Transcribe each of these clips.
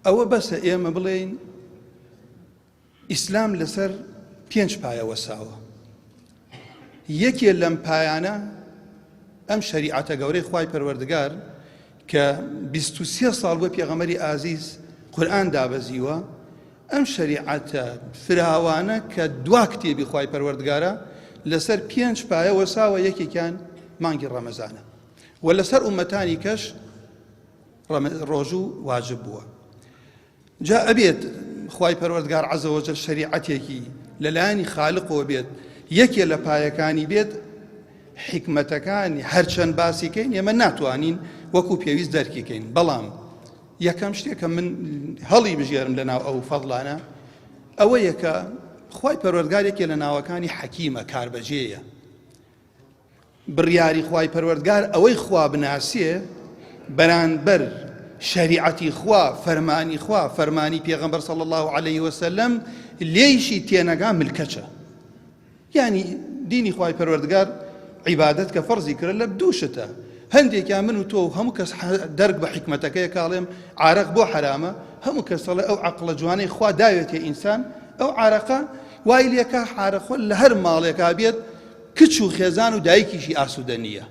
ئەوە بەسە ئێمە بڵێین ئیسلام لەسەر 5 پایە وەساوە. یەکێ لەم پایانە ئەم شەریعەتە گەورەی خوای پەروەردگار کە 23 ساڵ بۆ پێغەمبەری ئازیز قورئان دابەزیوە، ئەم شەریعەتە فراوانە کە دوا کتێبی خوای پەروەردگارە لەسەر 5 پایە وەساوە. یەکێکیان مانگی ڕەمەزانە و لەسەر ئومەتانی کەش ڕۆژوو واجب بووە. جا ئەبێت خوای پەروەردگار عەزە وەجەل شەریعەتێکی لەلایەنی خالقەوە بێت، یەکێ لە پایەکانی بێت حکمەتەکانی هەرچەند باسیکەین ئێمە ناتوانین وەکو پێویست دەرکیکەین. بەڵام یەکەم شتێکە من هەڵی بژێرم لەناو ئەو فەضڵانە ئەوە یەکە خوای پەروەردگارێکێ لە ناوەکانی حەکیمە، کاربەجێیە. بڕیاری خوای پەروەردگار ئەوەی خوا بناسیێ بەرانبەر شریعەتی خوا، فەرمانی خوا، فەرمانی پێغەمبەر صلی الله عليه وسلم لێیشی تێنەگا ملکەچە. یعنی دینی خوای پەروەردگار عیبادەت کە فەرزی کرد لە دووشتە. هەندێکیان من و تۆ هەموو کەس دەرک بە حکمەتەکەی کاڵێم عارەق بۆ حرامە، هەموو کەس دەڵێ ئەو عەقڵە جوانەی خوا داوێتێ ئینسان ئەو عارەقە وای لێکە حارەخۆ لە هەر ماڵێکا بێت کچ و خێزان و دایکیشی ئاسوودە نییە.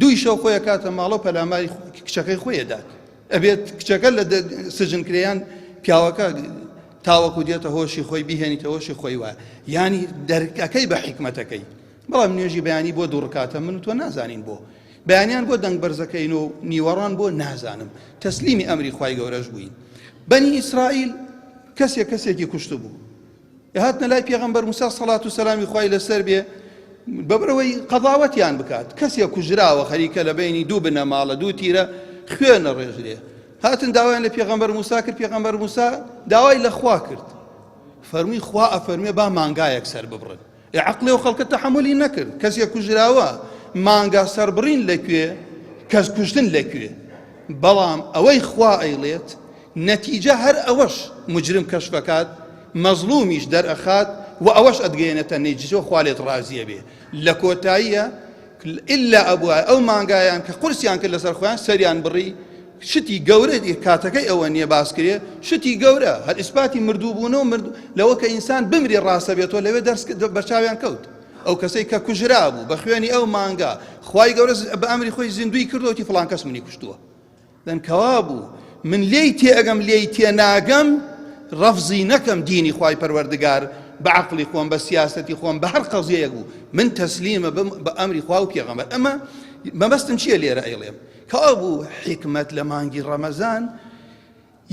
دوی شەو خۆی کاتە ماڵە و پەلاماری کچەکەی خۆی دات. ئەبێت کچەکە لە سجنکرێیان پیاوەکە تاوەکو دێتە هۆشی خۆی بیهێنیتە هۆشی خۆی وایە. یعنی دەرکەکەی بە حکمەتەکەی. بەڵام نوێژی بەیانی بۆ دوو ڕکاتە من و تۆ نازانین بۆ. بەیانیان بۆ دەنگ بەرزەکەین و نیوەڕان بۆ نازانم. تەسلیمی ئەمری خوای گەورەش بووین. بەنی ئیسرائیل کەسێکی کوشت بوو. هاتنە لای پێغەمبەر موسا سەڵات و سەلامی خوای لەسەر بێ بەبرەوەی قەضاوەتیان بکات. کەسێک کوژراوە خەریکە لە بینی دوو بنەماڵە دوو تیرە خوێنە ڕێژرێ. هاتن داوایان لە پێغەمبەر موسا کرد، پێغەمبەر موسا داوای لە خوا کرد. فەرمووی خوا ئەفەرمێ با مانگایەک سەر ببڕن. عەقڵێ و خەڵکە تەحەمولی نەکرد. کەسێک کوژراوە مانگا سەربڕین لەکوێ، کەس کوشتن لەکوێ. بەڵام ئەوەی خوا ئەیڵێت نەتیجە هەر ئەوەش مجرم کەشفەکات، مەزلومیش دەرئەخات و ئەوەش ئەدگەیەنێتە نەیجزە و خوا لێت ڕازیە بێ. لە کۆتاییە ئللا ئەبووە ئەو مانگایان کە قورسیان کرد لەسەر خۆیان سەریان بڕی. شتی گەورە کاتەکەی ئەوە نییە باسکرێ، شتی گەورە هەر ئیسپاتی مردووبوونەوە لەوە کە ئینسان بمرێ ڕاستە بێتەوە لەوێ بەرچاویان کەوت. ئەو کەسەی کە کوژرا بوو بە خوێنی ئەو مانگا خوای گەورە بە ئەمری خۆی زیندوی کردوەتی فڵان کەس منی کوشتووە. دەن کەوا بوو من لێی تێئەگەم لێی تێناگەم ڕەفزی نەکەم دینی خوای پەروەردگار بە عەقڵی خۆم بە سیاسەتی خۆم بە هەر قەزیەیەک بوو من تەسلیمە بە ئەمری خوا و پێغەمبەر. ئەمە مەبەستم چییە لێرە ئەیڵێم کەوا بوو حکمت لە مانگی ڕەمەزان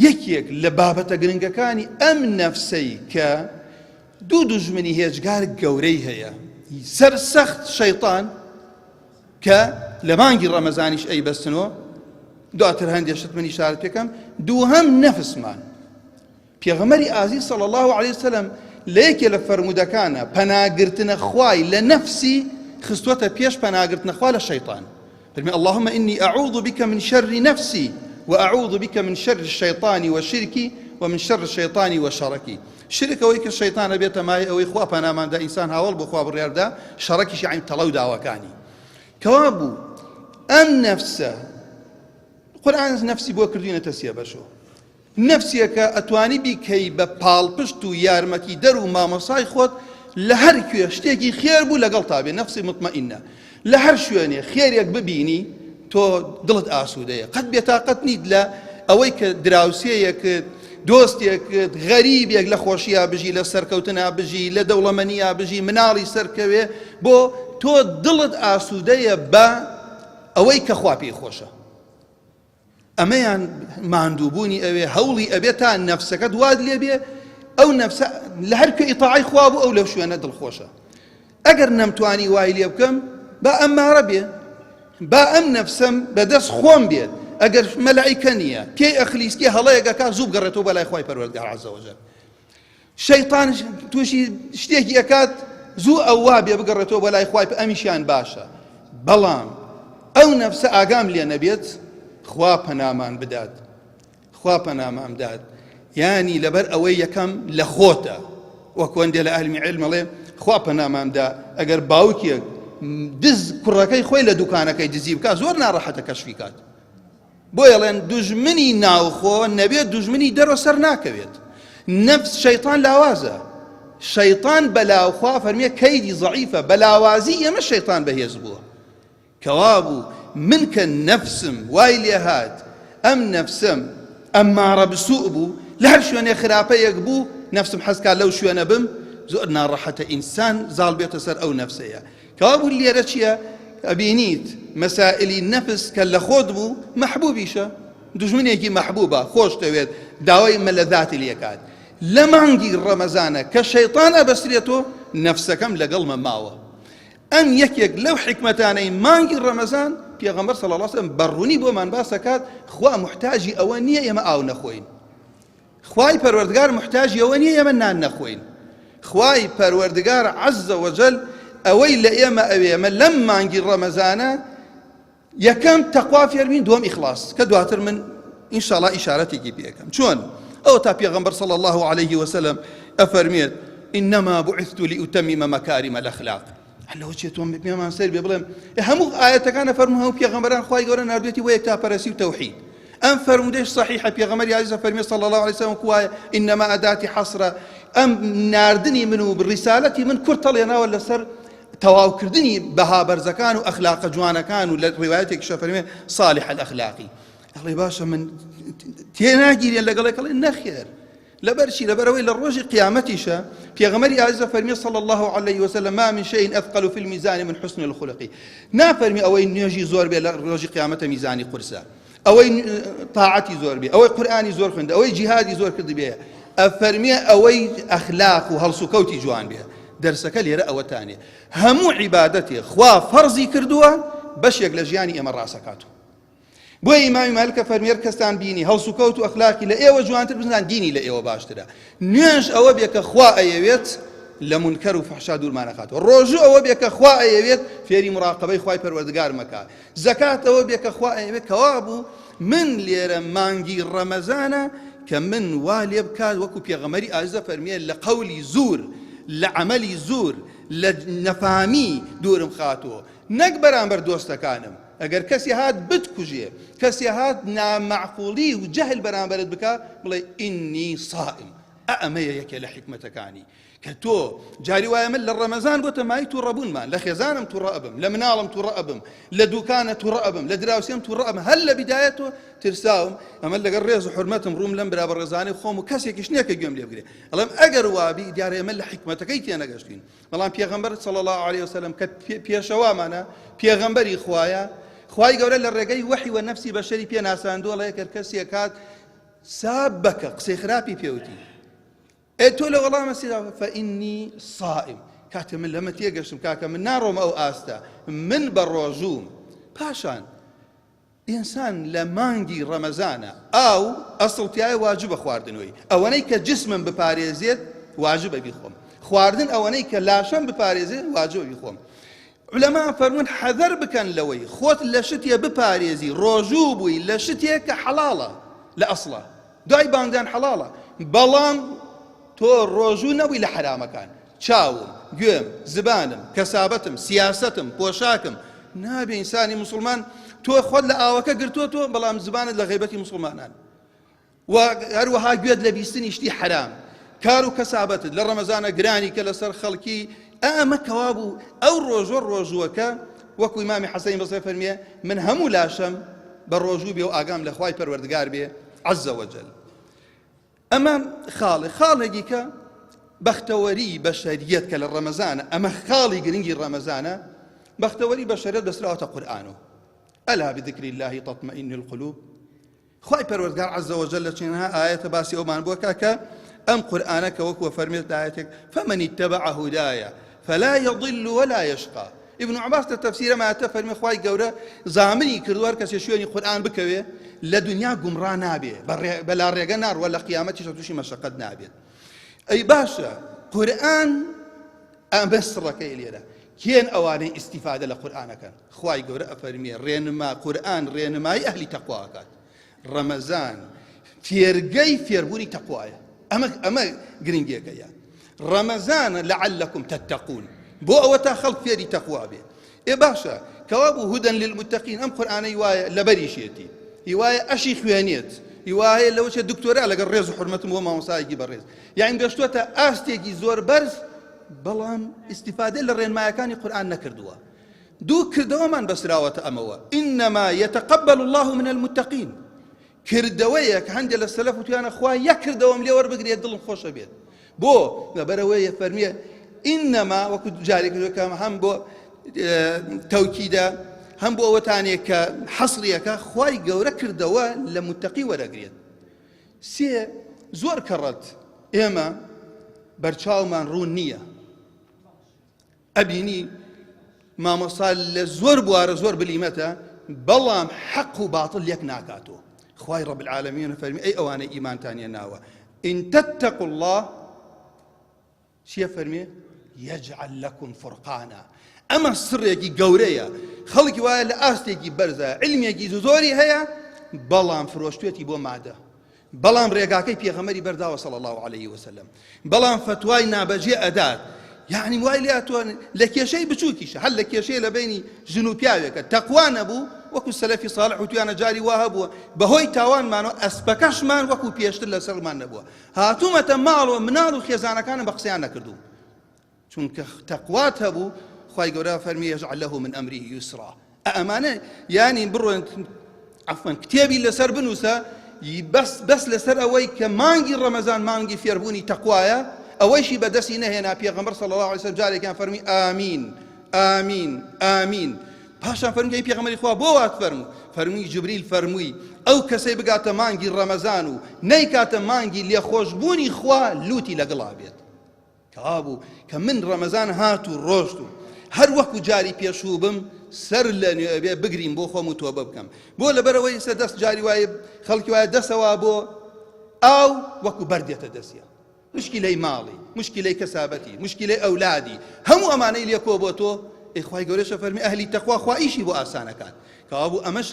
یەکێک لە بابەتە گرنگەکانی ئەم نەفسەی کە دوو دوژمنی هێجگار گەورەی هەیە. سەرسەخت شەیطان کە لە مانگی ڕەمەزانیش ئەیبەستنەوە، دواتر هەندێک شت من ئیشارەت پێکەم. دووهەم نەفسمان. پێغەمبەری ئازیز صلی الله علیه وسلم لە یەکێ لە فەرمودەکانە پەناگرتنە خوای لە نەفسی خستوەتە پێش پەناگرتنە خوا لە شەیطان. فرمي اللهم إني أعوذ بك من شر نفسي وأعوذ بك من شر الشيطان وشركي ومن شر الشيطان وشركي. شرك أويك الشيطان بيت ماي أو إخوة أنا ما دا إنسان هاول بخوا بالريار دا شركي شي عين تلو دا وكاني كوابو أم نفسه قرآن نفسي بو كردين تسيا بشو نفسي كأتواني بكي ببال بشتو يارمكي درو ما مصاي خود لهر كي اشتكي خير بو لقل طابي نفسي مطمئنة لهر شوێنێ خێرێک ببینی تۆ دڵت ئاسوودەیە. قەت بێتاقەت نیت لە ئەوەی کە دراوسێیەک دۆستێک غەریبێک لە خۆشییا بژی لە سەرکەوتنا بژی لە دەوڵەمەنییا بژی مناڵی سەرکەوێ بۆ تۆ دڵت ئاسوودەیە بە ئەوەی کە خوا پێی خۆشە. ئەمەیان ماندووبوونی ئەوێ هەوڵی ئەبێت تا نەفسەکە دواد لێ بێ ئەو نەفسە لە هەر کوێ ئیتاعی خوا بوو ئەو لەو شوێنە دڵخۆشە. ئەگەر نەمتوانی وای لێ بکەم با ئەمارە بێ با ئەم نەفسەم بەدەست خۆم بێت. ئەگەر مەلائیکە نییە پێی ئەخلیسکی هەڵەیەکەکە زوو بگەڕێتەوە بەلای خوای پەروەردگار عەزە وەجەل. شەیطان تووشی شتێکی ئەکات زوو ئەو وا بێ بگەڕێتەوە بەلای خوای ئەمیشیان باشە. بەڵام ئەو نەفسە ئاگام لێ نەبێت خوا پەنامان بدات، خوا پەنامان بدات. یانی لەبەر ئەوەی یەکەم لە خۆتە وەکو هەندێک لە ئەهلی عیلم ئەڵێ خوا پەنامان بدا ئەگەر باوکێک دز کوڕەکەی خۆی لە دوکانەکەی دزی بکات زۆر ناڕەحەتە کەشفی کات. بۆ ئێڵێن دوژمنی ناوخۆ نەبێت دوژمنی دەرەوە سەر ناکەوێت. نەفس شەیطان لاوازە، شەیطان بەلاوخوا فەرمێ کەیدی ضعیفە، بەلاوازی ئێمە شەیطان بەهێز بووە. کەوابوو من کە نەفسم وای لێ هات ئەم نەفسم ئەممارە بسوء بوو، لە هەر شوێنێ خراپەیەک بوو نەفسم حەزکات لەو شوێنە بم، زۆر ناڕەحەتە ئینسان زاڵ بێتە سەر ئەو نەفسەیە. کەوابوو لێرە چییە؟ ئەبینیت مەسائلی نەفس کە لە خۆت بوو مەحبوبیشە، دوژمنێکی مەحبوبە، خۆش دەوێت داوای مەلەذاتی لێکات. لە مانگی ڕەمەزانە کە شەیطان ئەبەسترێتەوە نەفسەکەم لەگەڵمە ماوە. ئەم یەکێک لەو حکمەتانەی مانگی ڕەمەزان پێغەمبەر صلی الله علیه وسلم بەڕوونی بۆمان باسەکات خوا محتاجی ئەوە نییە ئێمە ئاو نەخۆین، خوای پەروەردگار محتاجی ئەوە نییە ئێمە نان نەخۆین. خوای پەروەردگار عەزە وەجەل ئەوەی لە ئێمە ئەوێمە لەم مانگی ڕەمەزانە یەکەم تەقوا فێربین، دووەم ئیخلاص، کە دواتر من ئینشاءڵڵا ئیشارەتێکی پێکەم. چۆن ئەو تا پێغەمبەر صلی الله عليه وسلم ئەفەرمێت إنما بعثت لأتمم مكارم الأخلاق. لەوە چێتۆم پێمان سەر بێ بڵێم هەموو ئاەتەکانە فەرموو هەموو پێغەمبەران خوای گەورە ناردوێتی بۆ یەکتاپەرستی و تەوحید. ئەم فەرمودەیش صحیحە، پێغەمبەری عەزیز فەرمێ صلی الله عليه وسلم کوایە ئینەما ئەداتی حەسرە، ئەم ناردنی من و ڕیسالەتی من کورتەڵێناوە لەسەر تەواوکردنی بەها بەرزەکان و ئەخلاقە جوانەکان و لە ڕیوایەتێکیشە فەرمێ صالح الأخلاقی. ئەڵێ باشە من تێناگیرێن لەگەڵێک، ئەڵێ نەخێر، لبرشي لبروي للروج قيامتيشا بيغمري عز فرمي صلى الله عليه وسلم ما من شيء أثقل في الميزان من حسن الخلق. نافرمي أوي نيجي زور بي للروج قيامته ميزاني قرسا، أوي طاعتي زور بي، أوي قرآني زور خند، أوي جهادي زور كرد بي، أفرمي أوي أخلاق وهلسكوتي جوان بها. درسك لي رأى تاني همو عبادتي خوا فرضي كردوها باش يقلجياني إمر راسكاتو. بۆ ئیمامی مالکە فەرمێر کەستان بینی هەڵسوکەوت و ئەخلاقی لە ئێوە جوانتر بزنان دینی لە ئێوە باشترە. نوێژ ئەوە بێ کە خوا ئەیەوێت لە منکەر و فەحشا دوورمانەکاتەوە. ڕۆژوو ئەوە بێ کە خوا ئەیەوێت فێری مراقبەی خوای پەروەردگار مەکات. زەکات ئەوە بێ کە خوا ئەیەوێت. کەوا بوو من لێرە مانگی ڕەمەزانە کە من وا لێ بکات وەکو پێغەمبەری ئازیزە فەرمێ لە قەولی زور، لە عەمەلی زور، لە نەفامی دوورم خاتەوە، نەک بەرامبەر دۆستەکانم. ئەگەر کەسی هات بتکوژێ، کەسی هات نامەعقوڵی و جەهل بەرامبەرت بکە بڵێ ئینی صائم. ئەمەیە یەکێ لە حکمەتەکانی کە تۆ جاری وایە من لە ڕەمەزان بۆتە مای تووڕەبوونمان، لە خێزانم تووڕە ئەبم، لە مناڵم تووڕە ئەبم، لە دوکانە تووڕە ئەبم، لە دراوسێم تووڕە ئەبم، هەر لە بیدایەتەوە ترساوم ئەمە لەگەڵ ڕێز و حورمەتم ڕووم لەم برا بە ڕێزانەی خۆم و کەسێکیش نییە کە گوێم لێ بگرێ. ئەڵێم ئەگەر وابی دیارە ئێمە لە حکمەتەکەی تێنەگەشتین. بەڵام پێغەمبەر صلی الله عليه وسلم کە پێشەوامانە پێغەمبەری خوایە، خوای گەورە لە ڕێگەی وحی و نەفسی بەشەری پێ ناساندووە لە یەکەر کەسێک هات ساب بکە قسەی خراپی پێوتی تۆ لە وەڵامە سیدا فەئینی صائم. کاتە من لەمە تێگەشتم کاکە من ناڕۆم ئەو ئاستا، من بە ڕۆژووم. پاشان ئینسان لە مانگی ڕەمەزانە ئاو ئەسڵتیایە واجبە خواردنەوەی. ئەوەنەی کە جسمم بپارێزێت واجبە بیخۆم، خواردن ئەوەنەی کە لاشەم بپارێزێت واجبە بیخۆم. علەما فەرمون حەذەر بکەن لەوەی خۆت لە شتێ بپارێزی ڕۆژوو بووی لە شتێک کە حەڵاڵە لە ئەسڵە، دوای بانگدان حەڵاڵە، بەڵام تۆ ڕۆژوو نەبووی لە حرامەکان. چاوم، گوێم، زبانم، کەسابەتم، سیاسەتم، پۆشاکم. نابێ ئینسانی مسلمان تۆ خۆت لە ئاوەکە گرتووەتەوە بەڵام زبانت لە غیبەتی مسلمانان، و هەروەها گوێت لە بیستنی شتی حرام، کار و کەسابەتت لە ڕەمەزانە گرانی کە لەسەر خەڵکی. ئەمە کەوا بوو ئەو ڕۆژۆ ڕۆژووەکە وەکو ئیمامی حەسەنی بەسری فەرمیێ من هەموو لاشەم بە ڕۆژوو بێ و ئاگام لە خوای پەروەردگار بێ عەزە وەجەل. ئەمە خاڵێکی کە بەختەوەری بەشەریەت کە لە ڕەمەزانە، ئەمە خاڵی گرنگی ڕەمەزانە. بەختەوەری بەشەریەت بەسراوەتە قورئانەوە. ئەلا بذکری الله تطمئن القلوب. خوای پەروەردگار عەزە وەجەل لە چەندها ئاەتە باسی ئەومان بووە کە ئەم قورئانە کە وەکوە فەرمێت لایەتێک فمن اتبع هدايا فلا يضل ولا يشقى. ابن عباس لە تەفسیرە مایەتە فەرمێ خوای گەورە زامنی کردووە هەر کەسێ شوێنی قورئان بکەوێ لە دنیا گومڕا نابێ، بەلا ڕێگە ناڕوە، لە قیامەتیش تووشی مەشەقەت نابێت. ئەی باشە قورئان ئەمە سڕەکەی لێرە کێن ئەوانەی ئیستیفادە لە قورئانەکەن. خوای گەورە ئەفەرمێ ڕێنما قورئان ڕێنمای ئەهلی تەقواکات. ڕەمەزان فێرگەی فێربوونی تەقوایە. ئەمە گرنگێکەیە. ڕەمەزانە لەعەلەکم تەتەقون، بۆ ئەوە تا خەڵک فێری تەقوا بێ. باشە کەوا بوو هودەن للمتەقین. ئەم قورئانەی وایە لەبەریشێتی هیوایە ئەشی خوێنێت، هیوایە لەوەچە دکتۆرا لەگەڵ ڕێز و حرمەتم بۆ مامۆسایەکی بەڕێز، یعنی گەشتووەتە ئاستێکی زۆر بەرز، بەڵام ئیستیفادە لە ڕێنمایەکانی قورئان نەکردووە. دوو کردەوەمان بەسراوەتە ئەمەوە، ئینەما یەتەقەبەل الله من المتقین، کردەوەیە کە هەندێک لە سەلەف وتیانە خوا یەک کردەوەم لێ وەربگرێت دڵم خۆشە بێت. بۆ لەبەرەوەی فەرمیێ ئینەما وەکو جارێکەکەم هەم بۆ تەوکیدە هەم بۆ ئەوەتانێک کە حەسڵیەکە خوای گەورە کردەوە لە متەقی وەرەگرێت. سێ زۆر کەڕەت ئێمە بەرچاومان ڕوون نییە، ئەبینی مامۆستا لە زۆر بوارە زۆر بلیمەتە، بەڵام حەق و باتڵ یەک ناکاتەوە. خوای ڕەب العالەمین فەرمی ئەی ئەوانەی ئیمانتانیە ناوە ئین تتقوا الله چیە فەرمێ یەجعل لەکم فورقانا. ئەمە سڕێکی گەورەیە، خەڵکی وایە لە ئاستێکی بەرزە، علمێکی زۆری هەیە، بەڵام فرۆشتوێتی بۆ مادە، بەڵام ڕێگاکەی پێغەمبەری بەرداوە صلی الله عليه وسلم، بەڵام فتوای نابەجێ ئەدات. یعنی وای لێتوان لە کێشەی بچووکیشە، هەر لە کێشەی لە بینی ژن و پیاوێکە تەقوا نەبوو، وەکو سەلەفی صالح وتویانە جاری وا هەبووە، بەهۆی تاوانمانەوە ئەسپەکەشمان وەکو پێشتر لەسەرمان نەبووە، هاتوومەتە ماڵ و مناڵ و خێزانەکانم بە قسەیان نەکردوو، چونکە تەقوات هەبوو. خوای گەورە فەرمی یەجعل له من ئەمره یوسرا. ئەمانە یانی بڕۆن عەفوەن کتێبی لەسەر بنووسە، بەس لەسەر ئەوەی کە مانگی ڕەمەزان مانگی فێربوونی تەقوایە، ئەوەیشی بەدەستی نەهێنا. پێغەمبەر صلی الله علیه وسلم جارێکیان فەرمی ئامین ئامین ئامین، پاشان فەرمی ئەی پێغەمبەری خوا بۆ وات فەرموو؟ فەرمووی جبریل فەرمووی ئەو کەسەی بگاتە مانگی ڕەمەزان و نەیکاتە مانگی لێخۆشبوونی خوا لوتی لەگەڵا بێت. کابوو کە من ڕەمەزان هات و ڕۆشت و هەر وەکو جاری پێشوو بم سەر لە نوێبێ بگریم بۆ خۆم و تۆبە بکەم، بۆ لەبەرەوەی سە دەست جاری وایە خەڵکی وایە دەسەوە بۆ ئاو وەکو بەردێتە دەستیە، مشکلەی ماڵی، مشکلەی کەسابەتی، مشکلەی ئەولادی، هەموو ئەمانەی لێکۆ بۆ تۆ. ئێخوای گەورەشە فەرمی ئەهلی تەقوا خوا ئیشی بۆ ئاسانەکان، کەوابوو ئەمەش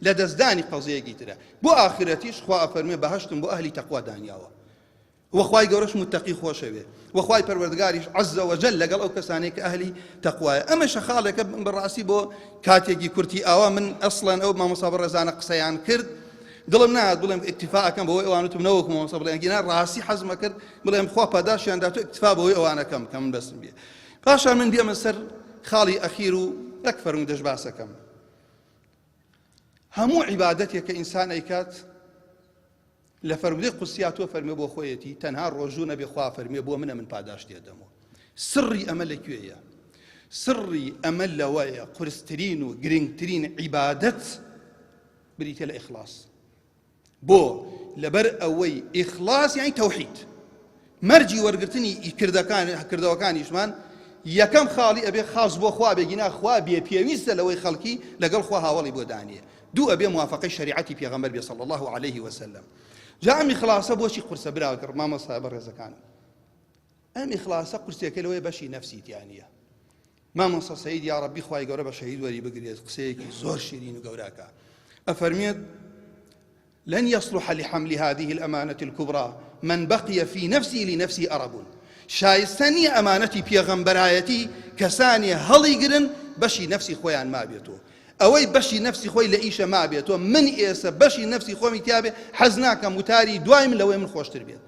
لە دەستدانی قەزەیەکی ترە. بۆ ئاخرەتیش خوا ئەفەرمێ بەهەشتم بۆ ئەهلی تەقوا دانیاوە، وەخوای گەورەش متەقی خۆشەوێ، وەخوای پەروەردگاریش عەزە وەجەل لەگەڵ ئەو کەسانەی کە ئەهلی تەقوایە. ئەمە شەخاڵێکە بەڕاستی بۆ کاتێکی کورتی ئاوا من ئەسڵەن ئەو مامۆستا بەڕێزانە قسەیان کرد، دڵم نهات بڵێم ئیکتیفاکەم بەوەی ئەوانتم نەوەکو مامۆستا بڵێن گینا ڕاستی حەزمە کرد بڵێم خوا پاداشیان داتۆ ئیکتیفا بەوەی ئەوانەکەم کە من بەسم بێ. پاشان من بێمە سەر خاڵی ئەخیر و یەک فەرمودەش باسەکەم. هەموو عیبادەتێک کە ئینسان ئەیکات لە فەرمودەی قودسیاتوە فەرمێ بۆ خۆیەتی تەنها ڕۆژوو نەبێ خوا فەرمێ بۆ منە من پاداش تێدەمەوە. سڕی ئەمە لەکوێیە؟ سڕی ئەمە لەوەیە قورسترین و گرنگترین عیبادەت بریتە لە ئیخلاس. بۆ لەبەر ئەوەی ئیخلاس یعنی تەوحید، مەرجی وەرگرتنی کردەوەکانیشمان یەکەم خاڵی ئەبێ خاص بۆ خوا بێگینا خوا بێ پێویستە لەوەی خەڵکی لەگەڵ خوا هاوڵی بۆ دانیە. دوو ئەبێ موافقەی شریعەتی پێغەمبەر بێ صلی الله عليه وسلم. جا ئەم ئیخلاسە بۆچی قورسە براوەکە مامۆستا بەڕێزەکانم؟ ئەم ئیخلاسە قورسێکە لەوەی بەشی نەفسیتیانیە. مامۆستا سەید یا ڕەبی خوای گەورە بە شەهید وەری بگرێت، قسەیەکی زۆر شیرین و گەوراکە. ئەفەرمێت لن يصلح لحمل هذه الأمانة الكبرى من بقي في نفسي لنفسي أرب. شایستنی ئەمانەتی پێغەمبەرایەتی کەسانی هەڵیگرن بەشی نەفسی خۆیان مابێتەوە، ئەوەی بەشی نەفسی خۆی لە ئیشە مابێتەوە. من ئێستا بەشی نەفسی خۆمی تیابێ حەز ناکەم وتاری دوایم لەوەی من خۆشتر بێت،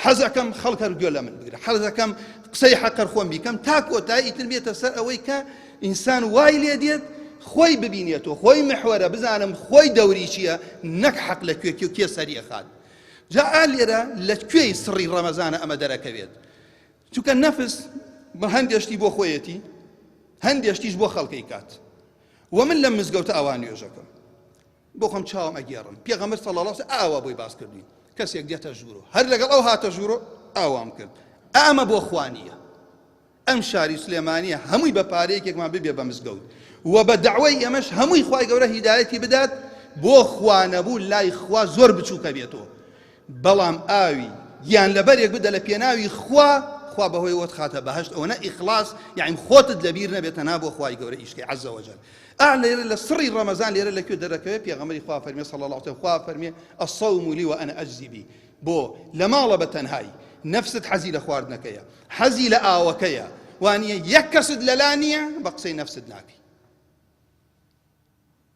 حەزەکەم خەڵکە گوێ لە من بگرە، حەزەکەم قسەی حەقەر خۆم بیکەم تا کۆتایی تر بێتە سەر ئەوەی کە ئینسان وای لێ دێت خۆی ببینێتەوە، خۆی محوەرە، بزانم خۆی دەوری چییە، نەک حەق لەکوێ کێ سەریەخات. جا لێرە لەکوێی سڕی ڕەمەزانە ئەمە دەرەکەوێت؟ چونکە نەفس هەندێشتی بۆ خۆیەتی، هەندێشتیش بۆ خەڵکی کات. و من لەم مزگەوتە ئاوا نوێژەکەم بۆ خۆم چاوم ئەگێڕم. پێغەمبەر صلی الله علیه وسلم ئاوا بۆی باس کردوین، کەسێک دێتە ژوورۆ هەر لەگەڵ ئەو هاتە ژوورۆ ئاوام کرد. ئەمە بۆ خوانیە. ئەم شاری سلێمانیە هەمووی بە پارەیەکێکمان ببێ بە مزگەوت و بە دەعوەی ئەمەش هەمووی خوای گەورە هیدایەتی بدات بۆ خوانەبوو لای خوا زۆر بچووکە بێتەوە، بەڵام ئاوی یان لەبەرێک بدە لە پێناوی خوا بەهۆی وت خاتە بەهەشت. ئەوە نە ئیخلاص یعنی خۆتت لەبیر نەبێتە نا بۆ خوای گەورە ئیشکی عەزە وەجەل. لێرە لە سڕی ڕەمەزان لێرە لەکوێ دەرەکەوێت؟ پێغەمبەری خوا فەرمێ صلی الله علیه وسلم، خوا فەرمێ الصوم لي وأنا أجزي به. بۆ لە ماڵە بە تەنهایی نەفست حەزی لە خواردنەکەیە، حەزی لە ئاوەکەیە، وانە یەک کەست لەلا نییە بە قسەی نەفست ناکەی.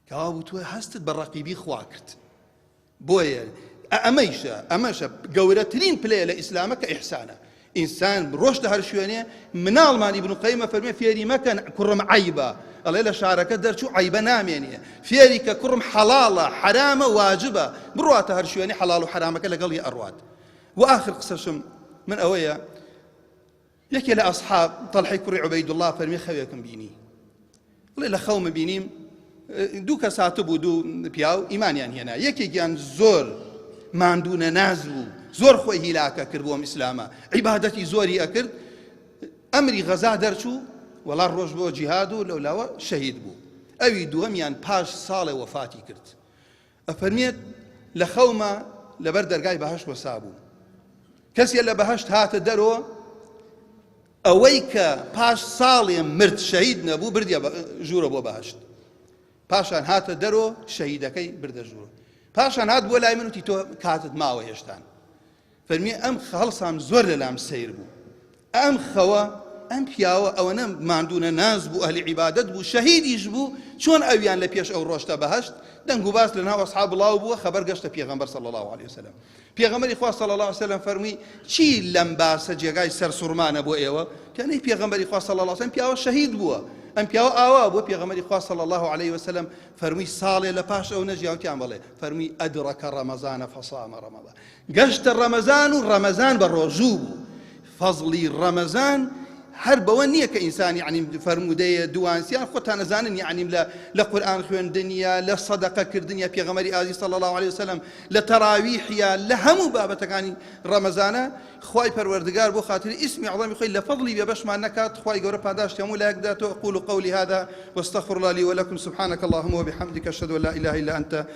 کەوا بوو تۆ هەستت بە ڕەقیبی خوا کرد بۆیە ئەمەشە گەورەترین پلەیە لە ئیسلامە کە ئیحسانە ئینسان ڕۆشتە هەر شوێنێ مناڵمانی ابن قەیمە فەرمێ فێری مەکەن کوڕم عەیبە ئەڵێ لە شارەکە دەرچوو عەیبە نامێنێ فێری کە کوڕم حەڵاڵە حرامە واجبە بڕواتە هەر شوێنێ حەڵاڵ و حرامەکە لەگەڵی ئەڕوات و آخر قسەشم من ئەوەیە یەکێ لە ئەصحاب طەلحەی کوڕی عوبەیدوڵڵا فەرمی خەوێکم بینی بڵێ لە خەومە بینیم دوو کەس هاتبوو دوو پیاو ئیمانیان هێنا یەکێکیان زۆر ماندوو نەناز بوو زۆر خۆی هیلاکە کرد بۆم ئیسلامە عیبادەتی زۆری ئەکرد ئەمری غەزا دەرچوو وەڵا ڕۆژ بۆ جیهاد و لەولاوە شەهید بوو ئەوی دووەمیان پاش ساڵێ وەفاتی کرد ئەفەرمێت لە خەومە لەبەر دەرگای بەهەشت وەسا بوو کەسێ لە بەهەشت هاتە دەرەوە ئەوەی کە پاش ساڵێ مرد شەهید نەبوو بردیە ژوورە بۆ بەهەشت پاشان هاتە دەرەوە شەهیدەکەی بردە ژوورە پاشان هات بۆ لای من وتی تۆ کاتت ماوە هێشتان فەرمی ئەم هەڵسام زۆر لەلام سەیر بوو ئەم خەوە ئەم پیاوە ئەوەنە ماندوونە ناز بوو ئەهلی عیبادەت بوو شەهیدیش بوو چۆن ئەویان لە پێش ئەو ڕۆشتە بەهەشت دەنگ و باس لەناو ئەصحاب بڵاو بووە خەبەر گەشتە پێغەمبەر صلی الله عليه وسلم پێغەمبەری خوا صلی الله عليه وسلم فەرمووی چی لەم باسە جێگای سەر سوورمانە بۆ ئێوە کەنەی پێغەمبەری خوا صلی الله عليه وسلم پیاوە شەهید بووە ئەم پیاوە ئاوا بۆ پێغەمبەری خوا صلی الله عليه وسلم فەرمووی ساڵێ لە پاش ئەو نەژیاوتیان بڵێ فەرمووی ئەدرەکە ڕەمەزانە فەصامە ڕەمەضان گەشتە ڕەمەزان و ڕەمەزان بە ڕۆژوو بوو فەزڵی ڕەمەزان هەر بەوە نییە کە ئینسان یعنی فەرمودەیە دوانسیان خۆتان نەزانن یعنی لە قورئان خوێندنیە لە سەدەقەکردنیە پێغەمبەری ئازیز صلی الله عليه وسلم لە تەراویحیە لە هەموو بابەتەکانی ڕەمەزانە خوای پەروەردگار بۆ خاتری ئیسمی عەظەمی خۆی لە فەضلی بێبەشمان نەکات خوای گەورە پاداشتی هەموو لایەکدا تۆ أقول قولي هذا واستغفر الله لي ولكم سبحانك اللهم وبحمدك أشهد أن لا إله إلا أنت